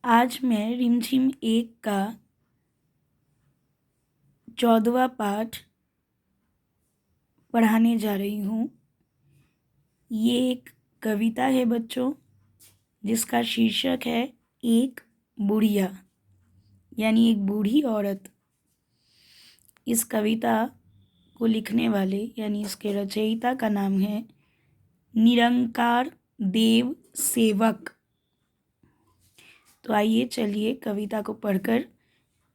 आज मैं रिमझिम 1 का 14वां पाठ पढ़ाने जा रही हूँ। ये एक कविता है बच्चों, जिसका शीर्षक है एक बुढ़िया, यानी एक बूढ़ी औरत। इस कविता को लिखने वाले यानी इसके रचयिता का नाम है निरंकार देव सेवक। तो आइए चलिए कविता को पढ़कर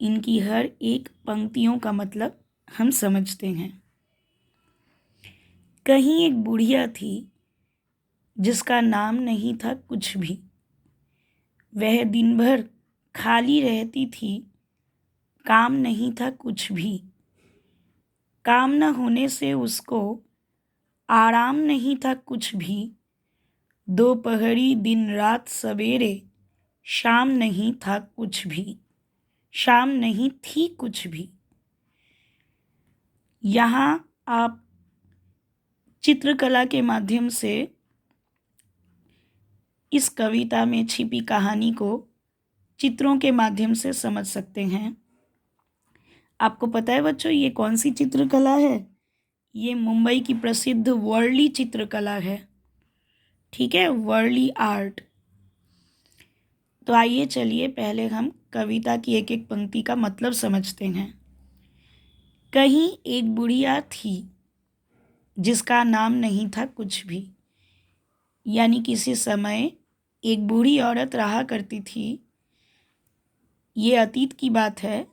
इनकी हर एक पंक्तियों का मतलब हम समझते हैं। कहीं एक बुढ़िया थी जिसका नाम नहीं था कुछ भी। वह दिन भर खाली रहती थी, काम नहीं था कुछ भी। काम न होने से उसको आराम नहीं था कुछ भी। दोपहरी दिन रात सवेरे शाम नहीं था कुछ भी, शाम नहीं थी कुछ भी। यहाँ आप चित्रकला के माध्यम से इस कविता में छिपी कहानी को चित्रों के माध्यम से समझ सकते हैं। आपको पता है बच्चों, ये कौन सी चित्रकला है? ये मुंबई की प्रसिद्ध वर्ली चित्रकला है। ठीक है, वर्ली आर्ट। तो आइए चलिए पहले हम कविता की एक एक पंक्ति का मतलब समझते हैं। कहीं एक बुढ़िया थी जिसका नाम नहीं था कुछ भी, यानी किसी समय एक बूढ़ी औरत रहा करती थी। ये अतीत की बात है।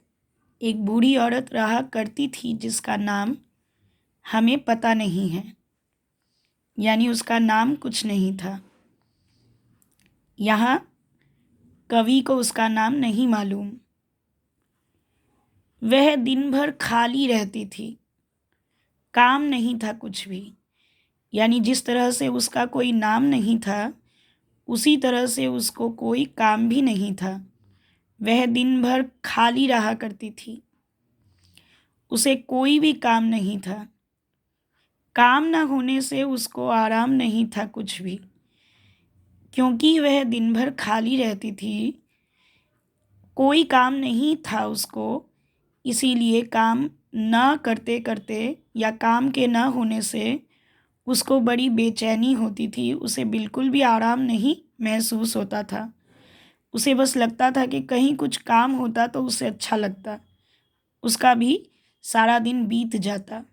एक बूढ़ी औरत रहा करती थी जिसका नाम हमें पता नहीं है, यानी उसका नाम कुछ नहीं था। यहाँ कवि को उसका नाम नहीं मालूम। वह दिन भर खाली रहती थी, काम नहीं था कुछ भी, यानी जिस तरह से उसका कोई नाम नहीं था उसी तरह से उसको कोई काम भी नहीं था। वह दिन भर खाली रहा करती थी, उसे कोई भी काम नहीं था। काम न होने से उसको आराम नहीं था कुछ भी। क्योंकि वह दिन भर खाली रहती थी, कोई काम नहीं था उसको, इसीलिए काम न करते करते या काम के न होने से उसको बड़ी बेचैनी होती थी। उसे बिल्कुल भी आराम नहीं महसूस होता था। उसे बस लगता था कि कहीं कुछ काम होता तो उसे अच्छा लगता, उसका भी सारा दिन बीत जाता।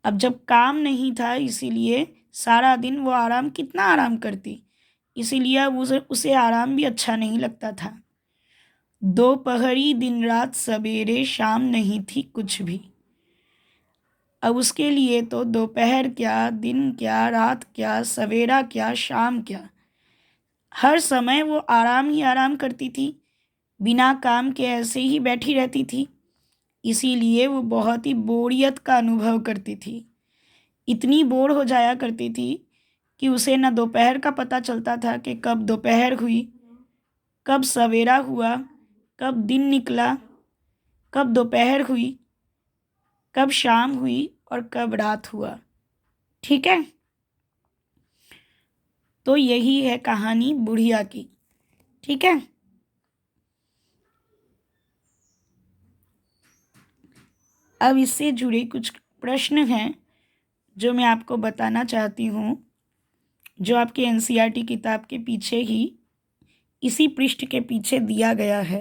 अब जब काम नहीं था, इसीलिए सारा दिन वो कितना आराम करती, इसीलिए अब उसे आराम भी अच्छा नहीं लगता था। दोपहरी दिन रात सवेरे शाम नहीं थी कुछ भी। अब उसके लिए तो दोपहर क्या, दिन क्या, रात क्या, सवेरा क्या, शाम क्या, हर समय वो आराम ही आराम करती थी। बिना काम के ऐसे ही बैठी रहती थी, इसीलिए वो बहुत ही बोरियत का अनुभव करती थी। इतनी बोर हो जाया करती थी कि उसे न दोपहर का पता चलता था कि कब दोपहर हुई, कब सवेरा हुआ, कब दिन निकला, कब दोपहर हुई, कब शाम हुई और कब रात हुआ। ठीक है, तो यही है कहानी बुढ़िया की। ठीक है, अब इससे जुड़े कुछ प्रश्न हैं जो मैं आपको बताना चाहती हूँ, जो आपके एनसीईआरटी किताब के पीछे ही इसी पृष्ठ के पीछे दिया गया है।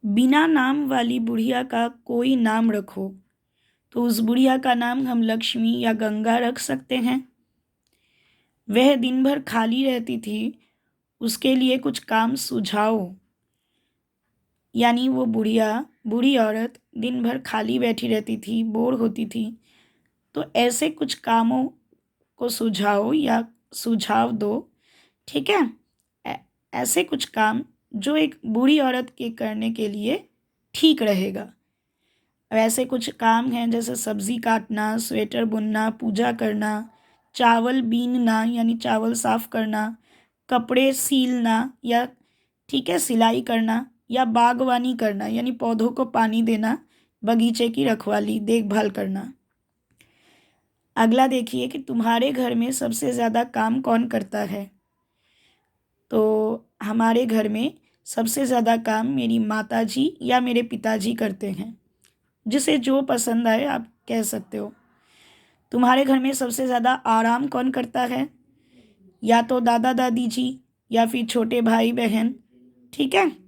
बिना नाम वाली बुढ़िया का कोई नाम रखो, तो उस बुढ़िया का नाम हम लक्ष्मी या गंगा रख सकते हैं। वह दिन भर खाली रहती थी, उसके लिए कुछ काम सुझाओ, यानी वो बूढ़ी औरत दिन भर खाली बैठी रहती थी, बोर होती थी, तो ऐसे कुछ कामों को सुझाओ या सुझाव दो। ठीक है, ऐसे कुछ काम जो एक बूढ़ी औरत के करने के लिए ठीक रहेगा। अब ऐसे कुछ काम हैं जैसे सब्जी काटना, स्वेटर बुनना, पूजा करना, चावल बीनना यानी चावल साफ करना, कपड़े सीलना या ठीक है सिलाई करना, या बागवानी करना यानी पौधों को पानी देना, बगीचे की रखवाली देखभाल करना। अगला देखिए कि तुम्हारे घर में सबसे ज़्यादा काम कौन करता है। तो हमारे घर में सबसे ज़्यादा काम मेरी माताजी या मेरे पिताजी करते हैं। जिसे जो पसंद आए आप कह सकते हो। तुम्हारे घर में सबसे ज़्यादा आराम कौन करता है? या तो दादा दादी जी या फिर छोटे भाई बहन। ठीक है।